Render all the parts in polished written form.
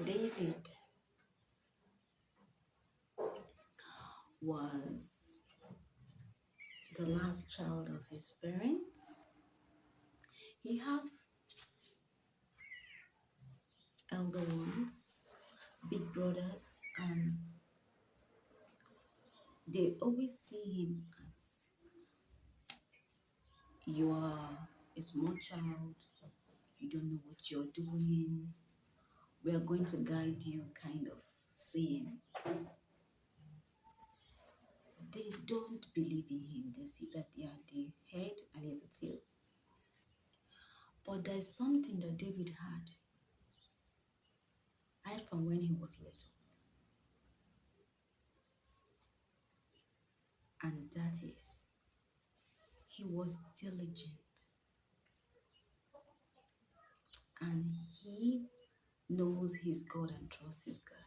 David was the last child of his parents. He have elder ones, big brothers, and they always see him as you are a small child, you don't know what you're doing, we are going to guide you, kind of saying. They don't believe in him. They see that they are the head and he's the tail. But there's something that David had right from when he was little. And that is, he was diligent. And he knows his God and trusts his God.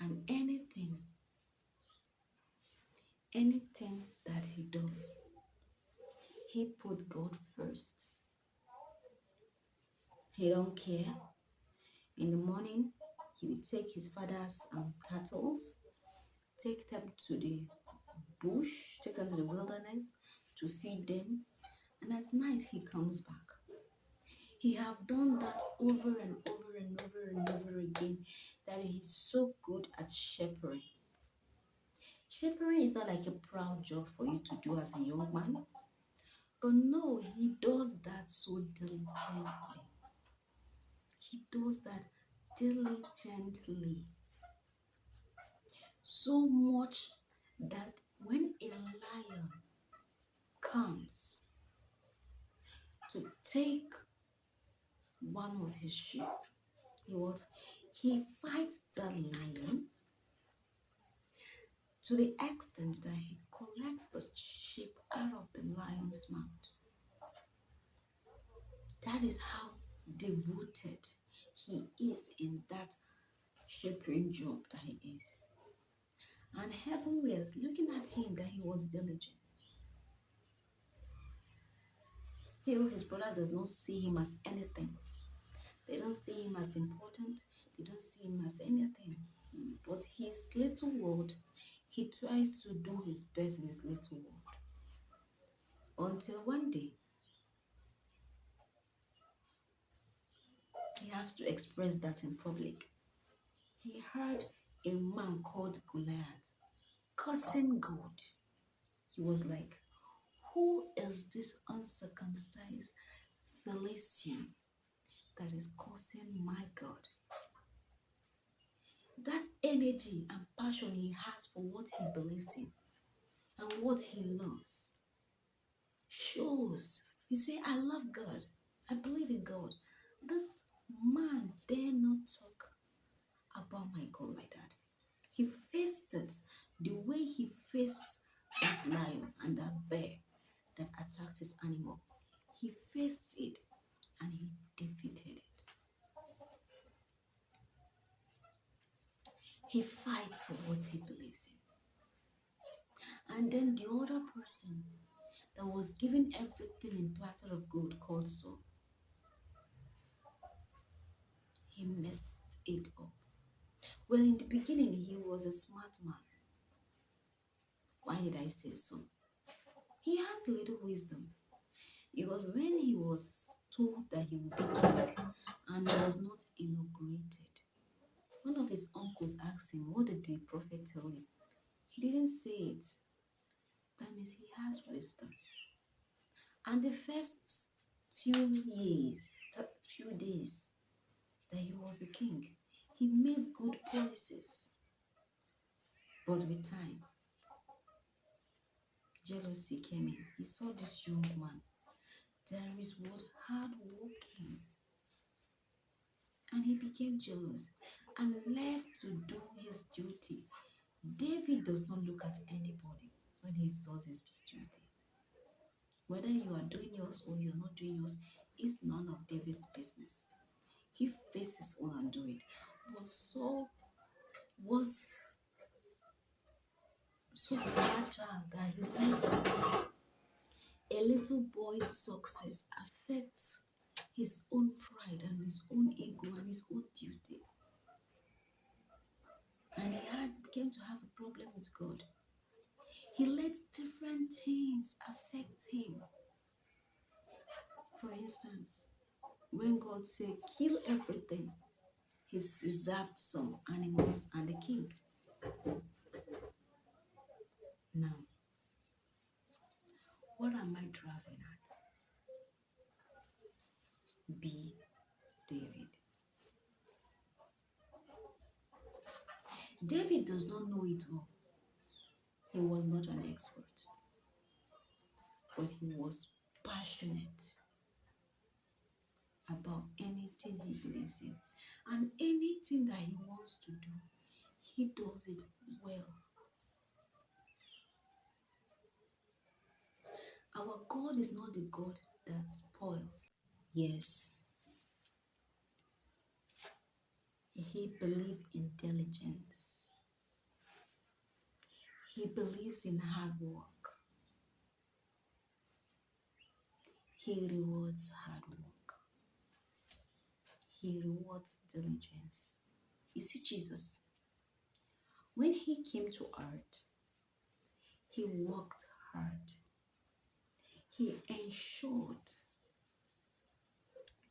And anything that he does, he put God first. He don't care. In the morning, he would take his father's cattle, take them to the bush, take them to the wilderness to feed them. And at night, he comes back. He have done that over and over and over and over again, that he's so good at shepherding. Shepherding is not like a proud job for you to do as a young man. But no, he does that so diligently. He does that diligently. So much that when a lion comes to take one of his sheep, he fights the lion to the extent that he collects the sheep out of the lion's mouth. That is how devoted he is in that shepherding job that he is. And heaven was looking at him that he was diligent. Still, his brothers does not see him as anything. They don't see him as important. They don't see him as anything. But his little world, he tries to do his best in his little world. Until one day, he has to express that in public. He heard a man called Goliath cursing God. He was like, who is this uncircumcised Philistine that is cursing my God? That energy and passion he has for what he believes in and what he loves shows. He said, I love God. I believe in God. This man dare not talk about my God like that. He faced it the way he faced that lion and that bear that attacked his animal. He faced it and he defeated it. He fights for what he believes in. And then the other person that was given everything in platter of gold called Saul, he messed it up. Well, in the beginning, he was a smart man. Why did I say so? He has little wisdom. Because when he was told that he would be king and he was not inaugurated, one of his uncles asked him, what did the prophet tell you? He didn't say it. That means he has wisdom. And the first few days that he was a king, he made good policies. But with time, jealousy came in. He saw this young man. There is what hard working. And he became jealous and left to do his duty. David does not look at anybody when he does his duty. Whether you are doing yours or you're not doing yours is none of David's business. He faces his own and do it. But Saul was so fragile that he let a little boy's success affect his own pride and his own ego and his own duty. And came to have a problem with God. He let different things affect him. For instance, when God said, kill everything, he's reserved some animals and the king. Now, what am I driving at? Be David. David does not know it all. He was not an expert, but he was passionate about anything he believes in. And anything that he wants to do, he does it well. Our God is not the God that spoils. Yes, he believes in diligence. He believes in hard work. He rewards hard work. He rewards diligence. You see, Jesus, when he came to earth, he worked hard. He ensured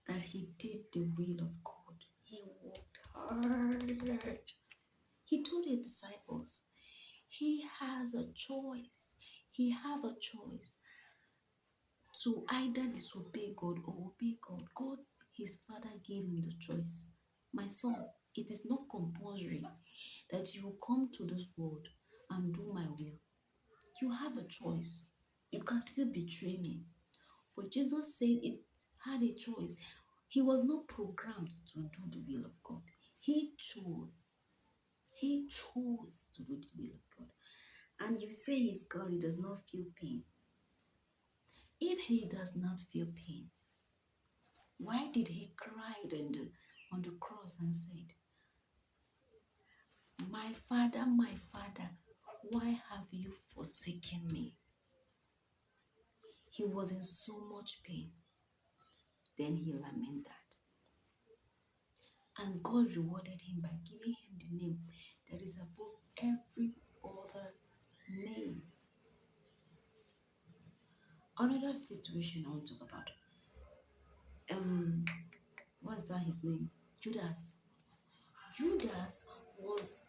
that he did the will of God. He worked hard. He told his disciples, he has a choice. He have a choice to either disobey God or obey God. God, his father, gave him the choice. My son, it is not compulsory that you will come to this world and do my will. You have a choice. You can still betray me. But Jesus said it had a choice. He was not programmed to do the will of God. He chose. He chose to do the will of God. And you say he's God, he does not feel pain. If he does not feel pain, why did he cry on the cross and said, my Father, why have you forsaken me? He was in so much pain. Then he lamented that. And God rewarded him by giving him the name that is above every other name. Another situation I want to talk about. What's that his name? Judas. Judas was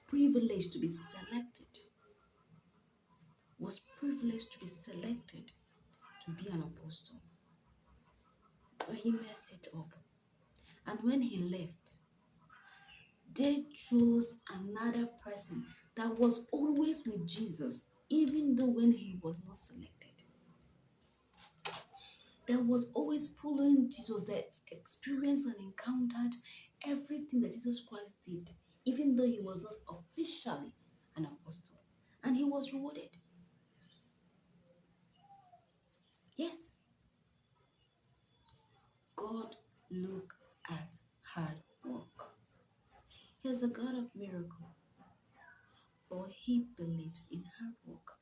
privileged to be selected. Was privileged to be selected to be an apostle. But he messed it up. And when he left, they chose another person that was always with Jesus, even though when he was not selected. That was always following Jesus, that experienced and encountered everything that Jesus Christ did, even though he was not officially an apostle. And he was rewarded. Yes. God look at hard work. He's a God of miracle, but he believes in hard work.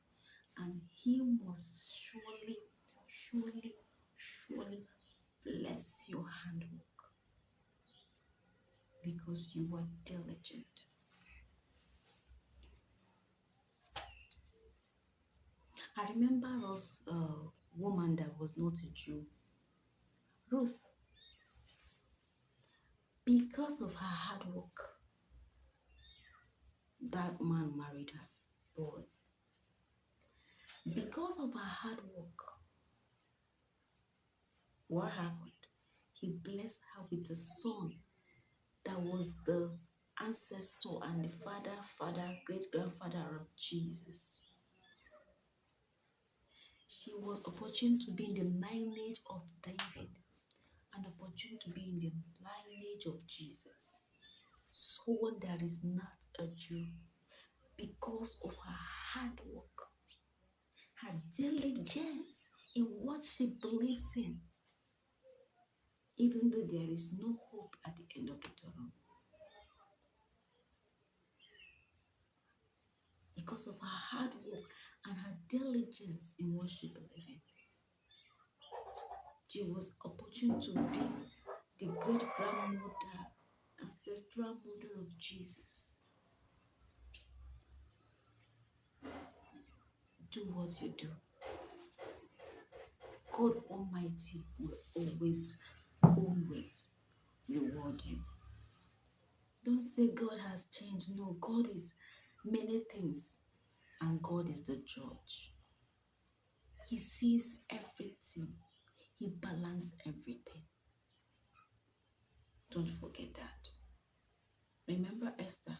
And he must surely, surely, surely bless your handwork because you were diligent. I remember us a woman that was not a Jew, Ruth. Because of her hard work, that man married her, Boaz. Because of her hard work, what happened? He blessed her with a son that was the ancestor and the great-grandfather of Jesus. She was opportune to be in the lineage of David and opportune to be in the lineage of Jesus. Someone that is not a Jew, because of her hard work, her diligence in what she believes in, even though there is no hope at the end of the tunnel. Because of her hard work and her diligence in what she believes in. She was opportune to be the great grandmother, ancestral mother of Jesus. Do what you do. God Almighty will always, always reward you. Don't say God has changed. No, God is many things, and God is the judge. He sees everything. He balances everything. Don't forget that. Remember Esther.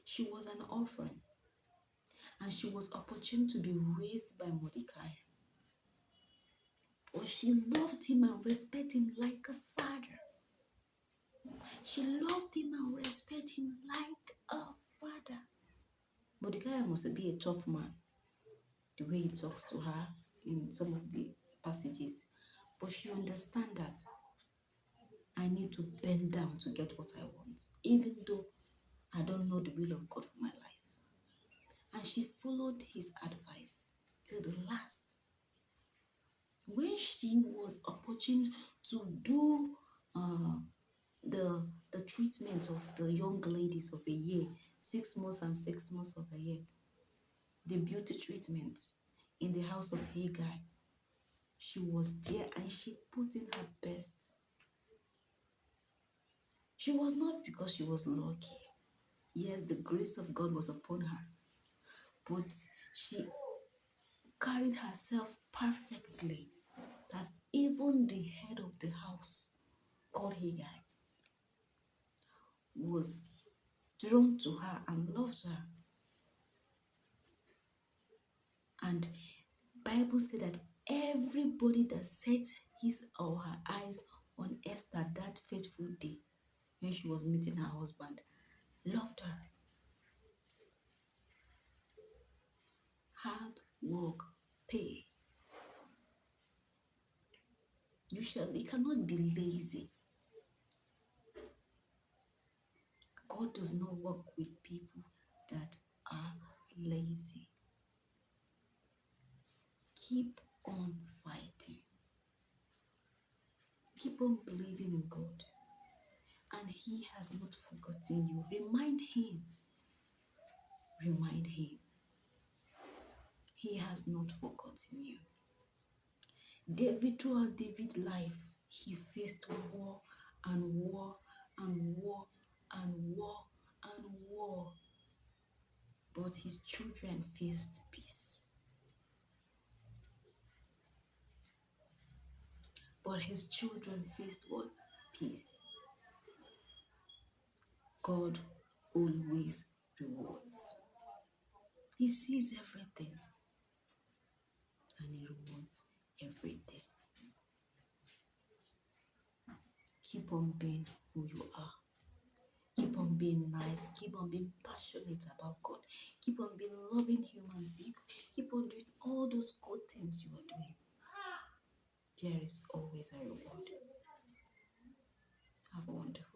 She was an orphan, and she was opportune to be raised by Mordecai. But she loved him and respected him like a father. She loved him and respected him like a father. Mordecai must be a tough man, the way he talks to her in some of the passages. But she understands that I need to bend down to get what I want, even though I don't know the will of God for my life. And she followed his advice till the last. When she was opportune to do the treatment of the young ladies of a year, 6 months and 6 months of a year, the beauty treatment in the house of Haggai, she was there and she put in her best. She was not because she was lucky. Yes, the grace of God was upon her, but she carried herself perfectly that even the head of the house, called Haggai, was drawn to her and loved her. And Bible said that everybody that set his or her eyes on Esther that fateful day when she was meeting her husband loved her. Hard work pay. You cannot be lazy. God does not work with people that are lazy. Keep on fighting. Keep on believing in God. And He has not forgotten you. Remind Him. Remind Him. He has not forgotten you. David, throughout David's life, he faced war and war and war and war and war. But his children faced peace. But his children faced what? Peace. God always rewards. He sees everything and He rewards everything. Keep on being who you are. Keep on being nice. Keep on being passionate about God. Keep on being loving human beings. Keep on doing all those good things you are doing. There is always a reward. Have a wonderful